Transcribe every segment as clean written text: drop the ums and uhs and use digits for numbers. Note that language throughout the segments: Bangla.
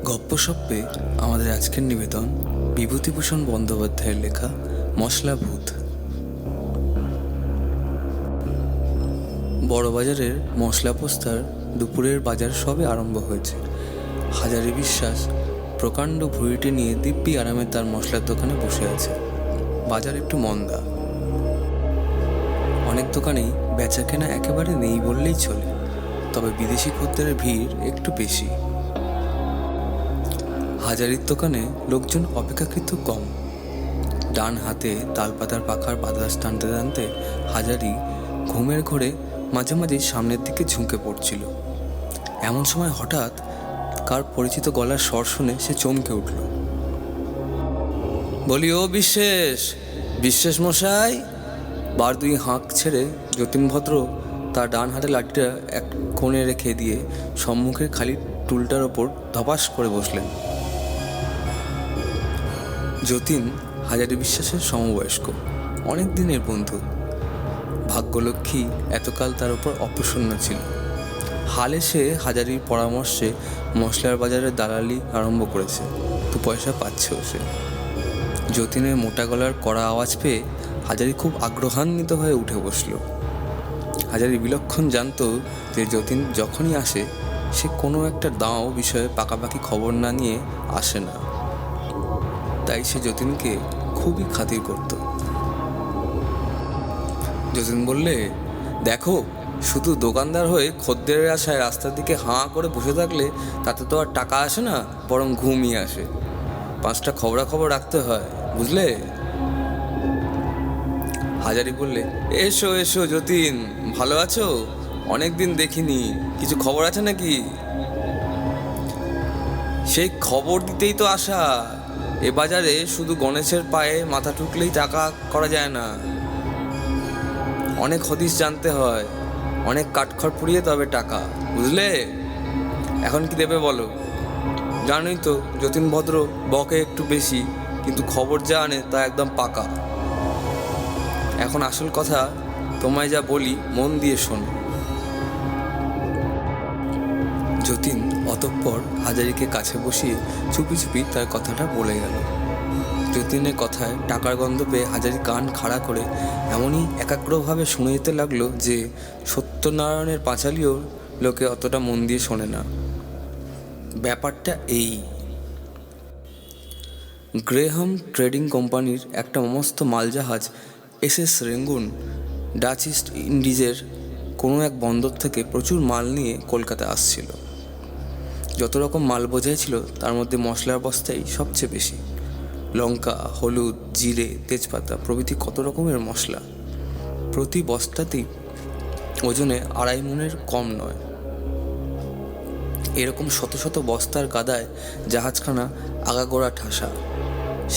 গপ্পসপ্পে আমাদের আজকের নিবেদন বিভূতিভূষণ বন্দ্যোপাধ্যায়ের লেখা মশলা ভূত। বড়বাজারের মশলা পোস্তার দুপুরের বাজার সবে আরম্ভ হয়েছে। হাজারি বিশ্বাস প্রকাণ্ড ভুঁড়িটি নিয়ে দিব্যি আরামে তার মশলার দোকানে বসে আছে। বাজার একটু মন্দা, অনেক দোকানেই বেচা কেনা একেবারে নেই বললেই চলে, তবে বিদেশি খদ্দেরের ভিড় একটু বেশি। হাজারির দোকানে লোকজন অপেক্ষাকৃত কম। ডান হাতে তালপাতার পাখার বাতাস টানতে টানতে হাজারি ঘুমের ঘোরে মাঝে মাঝে সামনের দিকে ঝুঁকে পড়ছিল। এমন সময় হঠাৎ কার পরিচিত গলার স্বর শুনে সে চমকে উঠল। বলি, ও বিশ্বাস, বিশ্বাস মশাই। বার দুই হাঁক ছেড়ে যতীনভদ্র তার ডান হাতে লাঠিটা এক কোণে রেখে দিয়ে সম্মুখের খালি টুলটার ওপর ধপাস করে বসলেন। যতীন হাজারি বিশ্বাসের সমবয়স্ক, অনেক দিনের বন্ধু। ভাগ্যলক্ষ্মী এতকাল তার উপর অপ্রসন্ন ছিল। হালে সে হাজারির পরামর্শে মশলার বাজারে দালালি আরম্ভ করেছে, 2 পয়সা পাচ্ছেও সে। যতীনের মোটা গলার কড়া আওয়াজ পেয়ে হাজারি খুব আগ্রহান্বিত হয়ে উঠে বসল। হাজারি বিলক্ষণ জানত যে যতীন যখনই আসে সে কোনো একটা দাও বিষয়ে পাকাপাকি খবর না নিয়ে আসে না, তাই সে যতীনকে খুবই খাতির করত। যতীন বললে, দেখো, শুধু দোকানদার হয়ে খদ্দেরের আশায় রাস্তার দিকে হাঁ করে বসে থাকলে তাতে তো আর টাকা আসে না, বরং ঘুমই আসে। 5টা খবরাখবর রাখতে হয়, বুঝলে? হাজারি বললে, এসো এসো যতীন, ভালো আছো? অনেক দিন দেখিনি, কিছু খবর আছে নাকি? সেই খবর দিতেই তো আসা। এ বাজারে শুধু গণেশের পায়ে মাথা ঠুকলেই টাকা করা যায় না, অনেক হদিস জানতে হয়, অনেক কাঠখড় পুড়িয়ে তবে টাকা, বুঝলে? এখন কি দেবে বলো? জানোই তো যতীনভদ্র বকে একটু বেশি, কিন্তু খবর যা আনে তা একদম পাকা। এখন আসল কথা তোমায় যা বলি মন দিয়ে শোনো। যতীন অতঃপর হাজারিকে কাছে বসিয়ে চুপি চুপি তার কথাটা বলে গেল। যতীনের কথায় টাকার গন্ধ পেয়ে হাজারি কান খাড়া করে এমনই একাগ্রভাবে শুনে যেতে লাগলো যে সত্যনারায়ণের পাঁচালিও লোকে অতটা মন দিয়ে শোনে না। ব্যাপারটা এই, গ্রেহাম ট্রেডিং কোম্পানির একটা মস্ত মালজাহাজ SS রেঙ্গুন ডাচ ইস্ট ইন্ডিজের কোনো এক বন্দর থেকে প্রচুর মাল নিয়ে কলকাতা আসছিল। যত রকম মাল বোঝাই ছিল তার মধ্যে মশলার বস্তাই সবচেয়ে বেশি। লঙ্কা, হলুদ, জিরে, তেজপাতা প্রভৃতি কত রকমের মশলা। প্রতি বস্তাতেই ওজনে 2.5 মণের কম নয়। এরকম শত শত বস্তার গাদায় জাহাজখানা আগাগোড়া ঠাসা।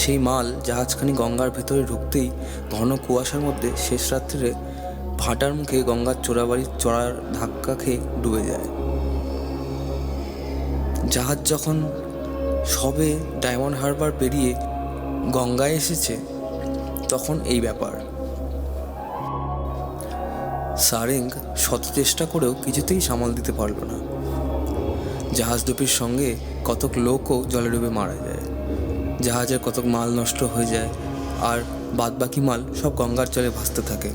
সেই মাল জাহাজখানি গঙ্গার ভেতরে ঢুকতেই ঘন কুয়াশার মধ্যে শেষ রাত্রে ভাটার মুখে গঙ্গার চোরাবাড়ির চড়ার ধাক্কা খেয়ে ডুবে যায়। জাহাজ যখন সবে ডায়মন্ড হারবার পেরিয়ে গঙ্গায় এসেছে তখন এই ব্যাপার। সারেঙ্গ শত চেষ্টা করেও কিছুতেই সামাল দিতে পারল না। জাহাজ দুটির সঙ্গে কতক লোকও জলে ডুবে মারা যায়, জাহাজের কতক মাল নষ্ট হয়ে যায়, আর বাদবাকি মাল সব গঙ্গার জলে ভাসতে থাকে।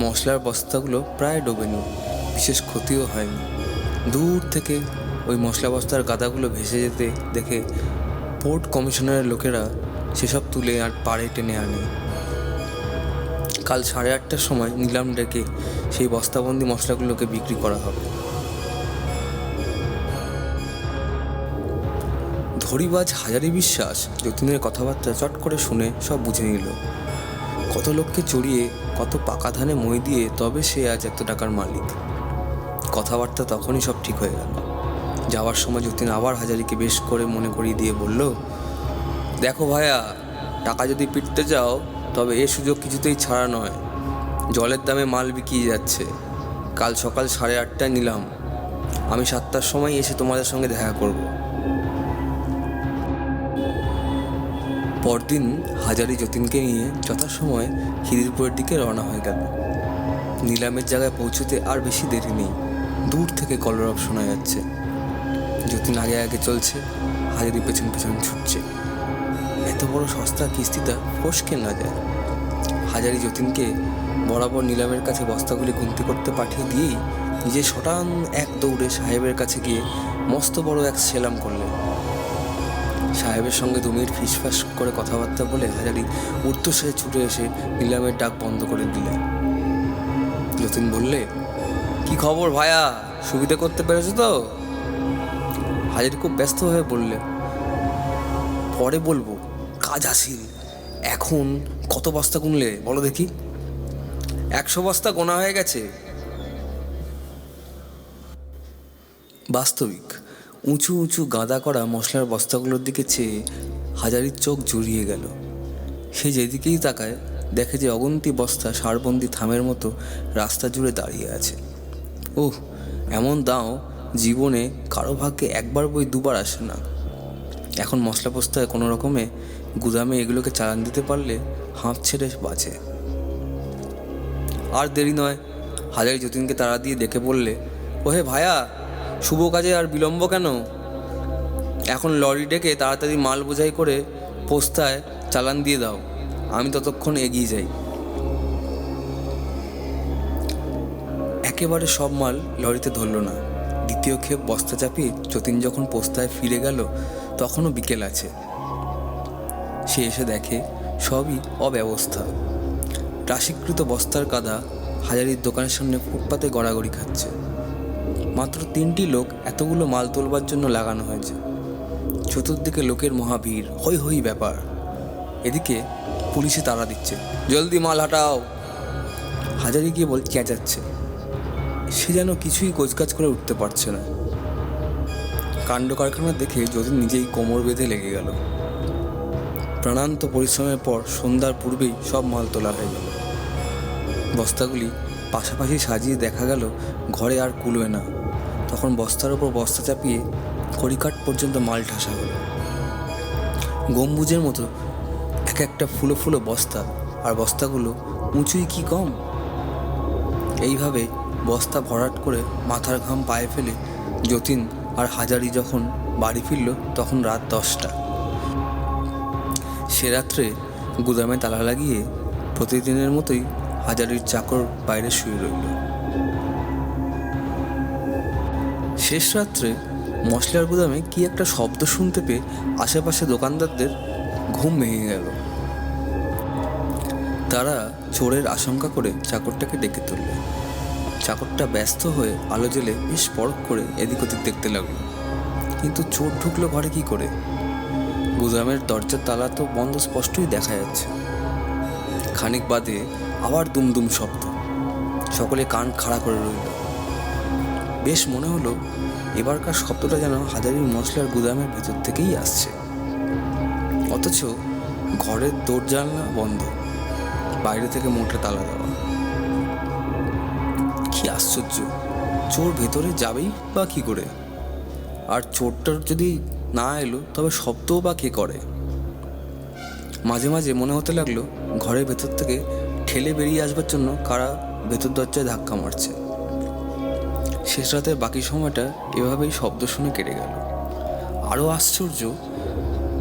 মশলার বস্তাগুলো প্রায় ডোবেনি, বিশেষ ক্ষতিও হয়নি। দূর থেকে ওই মশলা বস্তার গাদাগুলো ভেসে যেতে দেখে পোর্ট কমিশনারের লোকেরা সেসব তুলে আর পাড়ে টেনে আনে। কাল 8:30টার সময় নিলাম ডেকে সেই বস্তাবন্দি মশলাগুলোকে বিক্রি করা হবে। ধরিবাজ হাজারি বিশ্বাস যতীনের কথাবার্তা চট করে শুনে সব বুঝে নিল। কত লোককে চড়িয়ে কত পাকা ধানে মই দিয়ে তবে সে আজ এত টাকার মালিক। কথাবার্তা তখনই সব ঠিক হয়ে গেল। যাওয়ার সময় যতীন আবার হাজারিকে বেশ করে মনে করিয়ে দিয়ে বলল, দেখো ভায়া, টাকা যদি পিটতে যাও তবে এ সুযোগ কিছুতেই ছাড়া নয়। জলের দামে মাল বিকিয়ে যাচ্ছে। কাল সকাল 8:30টায় নিলাম, আমি 7টার সময় এসে তোমাদের সঙ্গে দেখা করব। পরদিন হাজারি যতীনকে নিয়ে যথাসময়ে খিদিরপুরের দিকে রওনা হয়ে গেল। নিলামের জায়গায় পৌঁছতে আর বেশি দেরি নেই। দূর থেকে কলরব শোনা যাচ্ছে। যতীন আগে আগে চলছে, হাজারি পেছন পেছন ছুটছে। এত বড় সস্তা কিস্তিটা ফসকে না যায়। হাজারি যতীনকে বরাবর নিলামের কাছে বস্তাগুলি গুনতি করতে পাঠিয়ে দিয়েই নিজে শটান এক দৌড়ে সাহেবের কাছে গিয়ে মস্ত বড় এক সেলাম করলেন। সাহেবের সঙ্গে 2 মিনিট ফিসফাস করে কথাবার্তা বলে হাজারি ঊর্ধ্বশ্বাসে ছুটে এসে নিলামের ডাক বন্ধ করে দিলেন। যতীন বললে, কি খবর ভায়া, সুবিধা করতে পেরেছো তো? হাজারি খুব ব্যস্ত হয়ে বললে, পরে বলবো, কাজ আসিল। এখন কত বস্তা গুনলে বলো দেখি? 100 বস্তা গোনা হয়ে গেছে। বাস্তবিক উঁচু উঁচু গাদা করা মশলার বস্তাগুলোর দিকে চেয়ে হাজারির চোখ জুড়িয়ে গেল। সে যেদিকেই তাকায় দেখে যে অগন্তি বস্তা সারবন্দি থামের মতো রাস্তা জুড়ে দাঁড়িয়ে আছে। ওহ, এমন দাও জীবনে কারো ভাগ্যে একবার বই 2বার আসে না। এখন মশলা বস্তায় কোনো রকমে গুদামে এগুলোকে চালান দিতে পারলে হাঁপ ছেড়ে বাঁচে। আর দেরি নয়, হাজারি যতীনকে তাড়া দিয়ে ডেকে বললে, ওহে ভায়া, শুভ কাজে আর বিলম্ব কেন? এখন লরি ডেকে তাড়াতাড়ি মাল বোঝাই করে পোস্তায় চালান দিয়ে দাও, আমি ততক্ষণ এগিয়ে যাই। একেবারে সব মাল লরিতে ধরল না। দ্বিতীয় ক্ষেপ বস্তা চাপিয়ে যতীন যখন পোস্তায় ফিরে গেল তখনও বিকেল আছে। সে এসে দেখে সবই অব্যবস্থা। রাশিকৃত বস্তার কাদা হাজারির দোকানের সামনে ফুটপাতে গড়াগড়ি খাচ্ছে। মাত্র 3টি লোক এতগুলো মাল তোলবার জন্য লাগানো হয়েছে। চতুর্দিকে লোকের মহাভিড়, হই হই ব্যাপার। এদিকে পুলিশে তাড়া দিচ্ছে, জলদি মাল হাঁটাও। হাজারি গিয়ে চেঁচাচ্ছে। সে যেন কিছুই গোছগাছ করে উঠতে পারছে না। কাণ্ড কারখানা দেখে যতীন নিজেই কোমর বেঁধে লেগে গেল। প্রাণান্ত পরিশ্রমের পর সন্ধ্যার পূর্বেই সব মাল তোলা হয়ে গেল। বস্তাগুলি পাশাপাশি সাজিয়ে দেখা গেল ঘরে আর কুলোয় না। তখন বস্তার ওপর বস্তা চাপিয়ে কড়িকাঠ পর্যন্ত মাল ঠাসা হলো। গম্বুজের মতো এক একটা ফুলো ফুলো বস্তা, আর বস্তাগুলো উঁচুই কি কম। এইভাবে বস্তা ভরাট করে মাথার ঘাম পায়ে ফেলে যতীন আর হাজারি যখন বাড়ি ফিরল তখন রাত 10টা। সে রাত্রে গুদামে তালা লাগিয়ে প্রতিদিনের মতোই হাজারির চাকর বাইরে শুয়ে রইল। শেষ রাত্রে মশলার গুদামে কি একটা শব্দ শুনতে পেয়ে আশেপাশে দোকানদারদের ঘুম ভেঙে গেল। তারা চোরের আশঙ্কা করে চাকরটাকে ডেকে তুলল। চাকরটা ব্যস্ত হয়ে আলো জ্বেলে বেশ পরখ করে এদিক ওদিক দেখতে লাগলো। কিন্তু চোর ঢুকলো ঘরে কি করে? গুদামের দরজার তালা তো বন্ধ, স্পষ্টই দেখা যাচ্ছে। খানিক বাদে আবার দুমদুম শব্দ। সকলে কান খাড়া করে রইল। বেশ মনে হলো এবারকার শব্দটা যেন হাজারির মশলার গুদামের ভেতর থেকেই আসছে। অথচ ঘরের দরজানলা বন্ধ, বাইরে থেকে মোটে তালা দেওয়া। কি আশ্চর্য, চোর ভেতরে যাবেই বা কি করে? আর চোরটার যদি না এলো তবে শব্দও বা কে করে? মাঝে মাঝে মনে হতে লাগলো ঘরের ভেতর থেকে ঠেলে বেরিয়ে আসবার জন্য কারা ভেতর দরজায় ধাক্কা মারছে। শেষ রাতের বাকি সময়টা এভাবেই শব্দ শুনে কেটে গেল। আরও আশ্চর্য,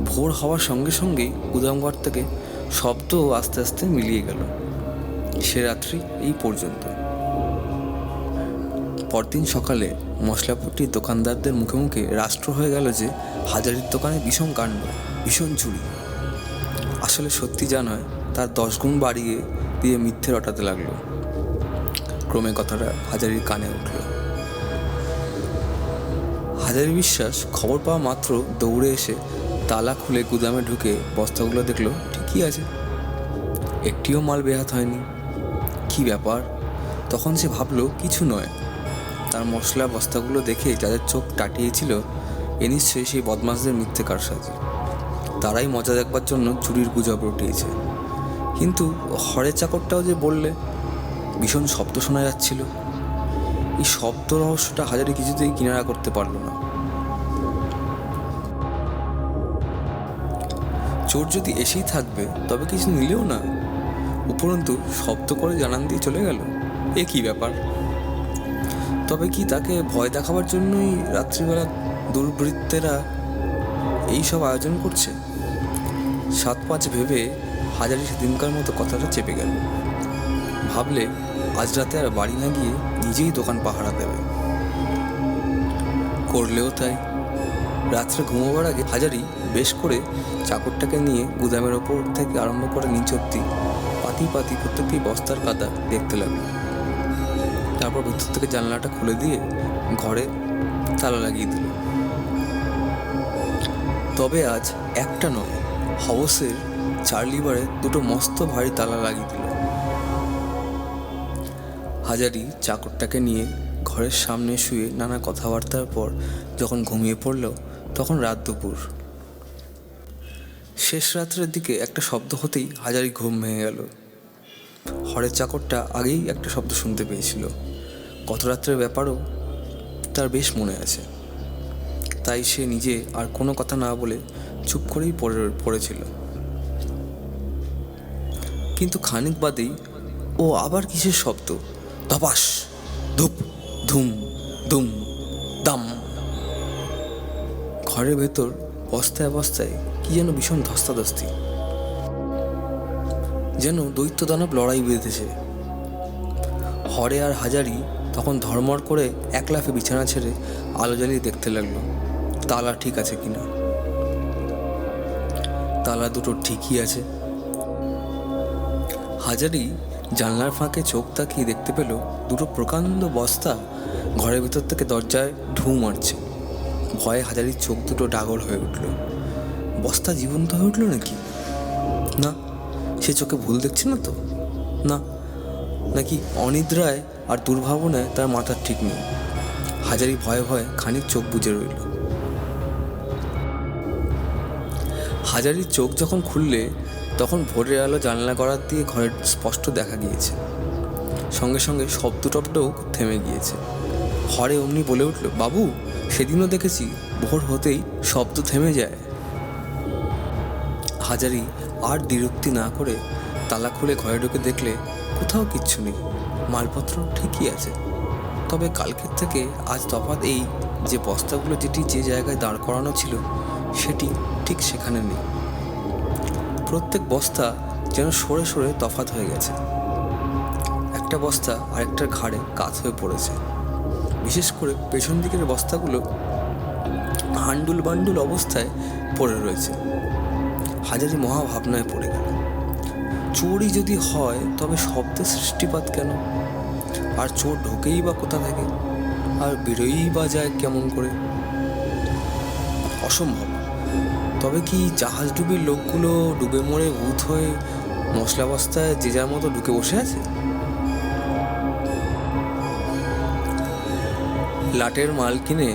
ভোর হওয়ার সঙ্গে সঙ্গেই গুদামঘর থেকে শব্দ আস্তে আস্তে মিলিয়ে গেল। সে রাত্রি এই পর্যন্ত। পরদিন সকালে মশলাপট্টির দোকানদারদের মুখে মুখে রাষ্ট্র হয়ে গেল যে হাজারির দোকানে ভীষণ কাণ্ড, ভীষণ চুরি। আসলে সত্যি যা নয় তার 10 গুণ বাড়িয়ে দিয়ে মিথ্যে রটাতে লাগলো। ক্রমে কথাটা হাজারির কানে উঠল। হাজারি বিশ্বাস খবর পাওয়া মাত্র দৌড়ে এসে তালা খুলে গুদামে ঢুকে বস্তাগুলো দেখলো ঠিকই আছে, একটিও মাল বেহাত হয়নি। কি ব্যাপার? তখন সে ভাবলো কিছু নয়। তার মশলা বস্তাগুলো দেখে যাদের চোখ টাটিয়েছিল এ নিশ্চয়ই সেই বদমাশদের মিথ্যে কারসাজি। তারাই মজা দেখবার জন্য চুরির গুজব রটিয়েছে। কিন্তু হরের চাকরটাও যে বললে ভীষণ শব্দ শোনা যাচ্ছিল। এই শব্দ রহস্যটা হাজারি কিছুতেই কিনারা করতে পারল না। চোর যদি এসেই থাকবে তবে কিছু নিলেও না, উপরন্তু শব্দ করে জানান দিয়ে চলে গেল। এ কি ব্যাপার? তবে কি তাকে ভয় দেখাবার জন্যই রাত্রিবেলা দুর্বৃত্তেরা এইসব আয়োজন করছে? 7-5 ভেবে হাজারি সেদিনকার মতো কথাটা চেপে গেল। ভাবলে আজ রাতে আর বাড়ি না গিয়ে নিজেই দোকান পাহারা দেবে। করলেও তাই। রাত্রে ঘুমোবার আগে হাজারি বেশ করে চাকরটাকে নিয়ে গুদামের ওপর থেকে আরম্ভ করে নিচ অব্দি পাতি পাতি প্রত্যেকটি বস্তার কাদা দেখতে লাগলো। তারপর ভিতর থেকে জানলাটা খুলে দিয়ে ঘরে তালা লাগিয়ে দিল। তবে আজ একটা নয়, হাউসের 4 লিভারে 2টো মস্ত ভারী তালা লাগিয়ে দিল। হাজারি চাকরটাকে নিয়ে ঘরের সামনে শুয়ে নানা কথাবার্তার পর যখন ঘুমিয়ে পড়ল, তখন রাত দুপুর। শেষ রাত্রের দিকে একটা শব্দ হতেই হাজারি ঘুম ভেঙে গেল। হরের চাকরটা আগেই একটা শব্দ শুনতে পেয়েছিল। গত রাত্রের ব্যাপারও তার বেশ মনে আছে। তাই সে নিজে আর কোনো কথা না বলে চুপ করেই পড়েছিল। কিন্তু খানিক বাদেই ও আবার কিসের শব্দ, ধপাস, ধুপ, ধুম, দুম, দাম। ঘরের ভেতর বস্তায় বস্তায় কি যেন ভীষণ ধস্তাধস্তি, যেন দৈত্য দানব লড়াই বেঁধেছে। হরে আর হাজারি তখন ধর্মর করে এক লাফে বিছানা ছেড়ে আলো জ্বালিয়ে দেখতে লাগলো তালা ঠিক আছে কিনা। তালা দুটো ঠিকই আছে। হাজারি জানলার ফাঁকে চোখ তাকিয়ে দেখতে পেল 2টো প্রকাণ্ড বস্তা ঘরের ভিতর থেকে দরজায় ঢু মারছে। ভয়ে হাজারির চোখ দুটো ডাগর হয়ে উঠল। বস্তা জীবন্ত হয়ে উঠল নাকি? না, সে চোখে ভুল দেখছে না তো? না, নাকি অনিদ্রায় আর দুর্ভাবনায় তার মাথার ঠিক নেই? হাজারি ভয়ে ভয়ে খানিক চোখ বুজে রইল। হাজারির চোখ যখন খুললে তখন ভোরের আলো জানলা গড়ার দিয়ে ঘরের স্পষ্ট দেখা গিয়েছে। সঙ্গে সঙ্গে শব্দ টব্দও থেমে গিয়েছে। হরে অমনি বলে উঠল, বাবু, সেদিনও দেখেছি ভোর হতেই শব্দ থেমে যায়। হাজারি আর দ্বিরুক্তি না করে তালা খুলে ঘরে ঢুকে দেখলে কোথাও কিচ্ছু নেই, মালপত্র ঠিকই আছে। তবে কালকের থেকে আজ তফাৎ এই যে বস্তাগুলো যেটি যে জায়গায় দাঁড় করানো ছিল সেটি ঠিক সেখানে নেই। প্রত্যেক বস্তা যেন সরে সরে তফাৎ হয়ে গেছে। একটা বস্তা আরেকটার ঘাড়ে কাত হয়ে পড়েছে। বিশেষ করে পেছন দিকের বস্তাগুলো হান্ডুল বান্ডুল অবস্থায় পড়ে রয়েছে। হাজারি মহাভাবনায় পড়ে গেল। চোরই যদি হয় তবে শব্দের সৃষ্টিপাত কেন? আর চোর ঢোকেই বা কোথা থেকে, আর বেরোই বা যায় কেমন করে? অসম্ভব। তবে কি জাহাজ ডুবির লোকগুলো ডুবে মরে ভূত হয়ে মশলা বস্তায় যে যার মতো ঢুকে বসে আছে? লাটের মাল কিনে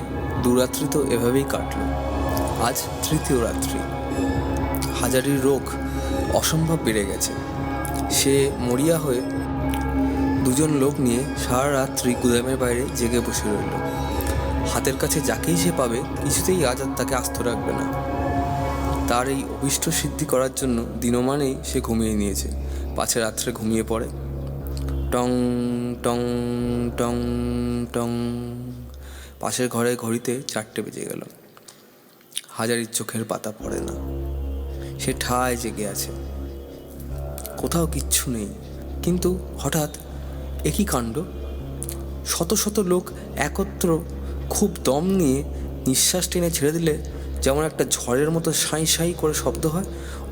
2 রাত্রি তো এভাবেই কাটল। আজ 3য় রাত্রি। হাজারির রোগ অসম্ভব বেড়ে গেছে। সে মরিয়া হয়ে 2জন লোক নিয়ে সারা রাত্রি গুদামের বাইরে জেগে বসে রইল। হাতের কাছে যাকেই সে পাবে কিছুতেই আজ আর তাকে আস্ত রাখবে না। তার এই অভীষ্ট সিদ্ধি করার জন্য দিনমানেই সে ঘুমিয়ে নিয়েছে, পাছে রাত্রে ঘুমিয়ে পড়ে। টং টং টং টং। পাশের ঘরে ঘড়িতে 4টে বেজে গেল। হাজারির চোখের পাতা পড়ে না। সে ঠায় জেগে আছে, কোথাও কিচ্ছু নেই। কিন্তু হঠাৎ একই কাণ্ড! শত শত লোক একত্র খুব দম নিয়ে নিঃশ্বাস টেনে ছেড়ে দিলে যেমন একটা ঝড়ের মতো সাঁই সাঁই করে শব্দ হয়,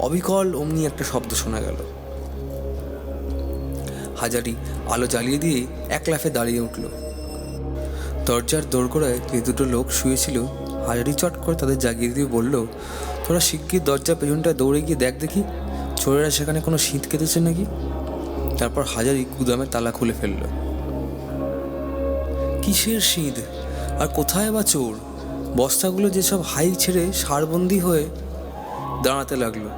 অবিকল অমনি একটা শব্দ শোনা গেল। হাজারি আলো জ্বালিয়ে দিয়ে এক লাফে দাঁড়িয়ে উঠল। দরজার দোরগোড়ায় যে 2টো লোক শুয়েছিল হাজারি চট করে তাদের জাগিয়ে দিয়ে বলল, তোরা শিগগির দরজার পেছনটায় দৌড়ে গিয়ে দেখ দেখি চোরেরা সেখানে কোনো শীত কেটেছে নাকি। তারপর হাজারি গুদামে তালা খুলে ফেলল। কিসের শীত আর কোথায় বা চোর? বস্তাগুলো যেসব হাই ছেড়ে সারবন্দি হয়ে দাঁড়াতে লাগলো।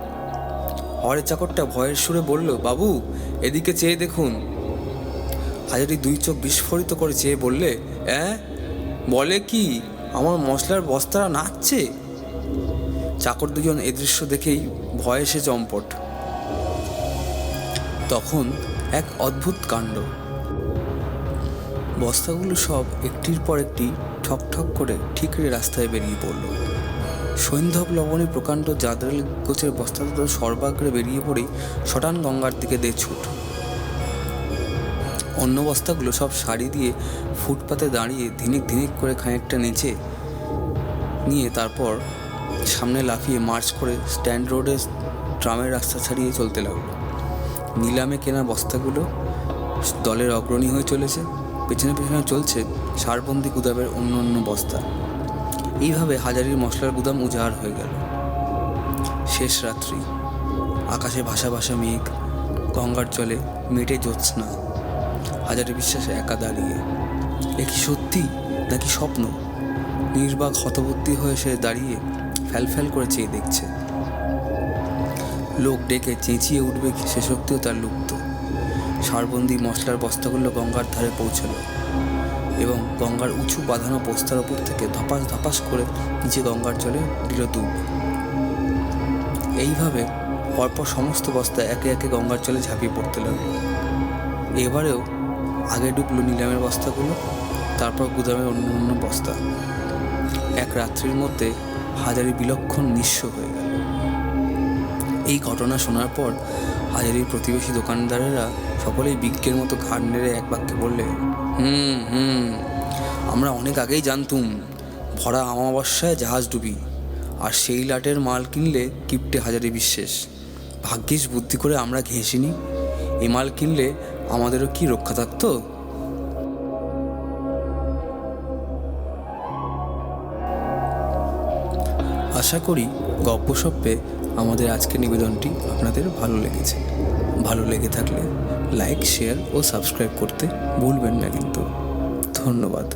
হরের চাকরটা ভয়ের সুরে বলল, বাবু, এদিকে চেয়ে দেখুন। হাজারি 2 চোখ বিস্ফোরিত করে চেয়ে বললে, বলে কি, আমার মশলার বস্তারা নাচছে? চাকর 2জন এ দৃশ্য দেখেই ভয়ে সে চম্পট। তখন এক অদ্ভুত কাণ্ড। বস্তাগুলো সব একটির পর একটি ঠক ঠক করে ঠিকরে রাস্তায় বেরিয়ে পড়ল। সৈন্ধব লবণী প্রকাণ্ড জাদরেল গোছের বস্তা দুটো সর্বাগ্রে বেরিয়ে পড়েই শটান গঙ্গার দিকে দে ছুট। অন্য বস্তাগুলো সব সারি দিয়ে ফুটপাতে দাঁড়িয়ে ধিনিক ধিনিক করে খানিকটা নিচে নিয়ে তারপর সামনে লাফিয়ে মার্চ করে স্ট্যান্ড রোডে ট্রামের রাস্তা ছাড়িয়ে চলতে লাগলো। নিলামে কেনা বস্তাগুলো দলের অগ্রণী হয়ে চলেছে, পেছনে পেছনে চলছে সারবন্দি গুদামের অন্য অন্য বস্তা। এইভাবে হাজারির মশলার গুদাম উজাড় হয়ে গেল। শেষ রাত্রি, আকাশে ভাসা ভাসা মেঘ, গঙ্গার জলে মেটে জ্যোৎস্না। হাজারি বিশ্বাস একা দাঁড়িয়ে। এ কি সত্যি নাকি স্বপ্ন? নির্বাক হতবুদ্ধি হয়ে সে দাঁড়িয়ে ফ্যাল ফ্যাল করে চেয়ে দেখছে। লোক ডেকে চেঁচিয়ে উঠবে সে শক্তিও তার লুপ্ত। সারবন্দি মশলার বস্তাগুলো গঙ্গার ধারে পৌঁছল এবং গঙ্গার উঁচু বাঁধানো বস্তার ওপর থেকে ধপাস ধপাস করে নিচে গঙ্গার জলে দিল ডুব। এইভাবে পরপর সমস্ত বস্তা একে একে গঙ্গার জলে ঝাঁপিয়ে পড়তে লাগলো। এবারেও আগে ডুবলো নিলামের বস্তাগুলো, তারপর গুদামের অন্য অন্য বস্তা। এক রাত্রির মধ্যে হাজারি বিলক্ষণ নিঃস্ব হয়ে গেল। এই ঘটনা শোনার পর হাজারির প্রতিবেশী দোকানদারেরা সকলেই বিজ্ঞের মতো ঘাড় নেড়ে এক বাক্যে বললে, আমরা অনেক আগেই জানতুম ভরা অমাবস্যায় জাহাজ ডুবি, আর সেই লাটের মাল কিনলে কিপটে হাজারি বিশ্বাস। ভাগ্যিস বুদ্ধি করে আমরা ঘেঁষিনি, এ মাল কিনলে আমাদেরও কি রক্ষা থাকতো। আশা করি গপ্পসপ্পে আমাদের আজকের নিবেদনটি আপনাদের ভালো লেগেছে। ভালো লেগে থাকলে লাইক, শেয়ার ও সাবস্ক্রাইব করতে ভুলবেন না কিন্তু। ধন্যবাদ।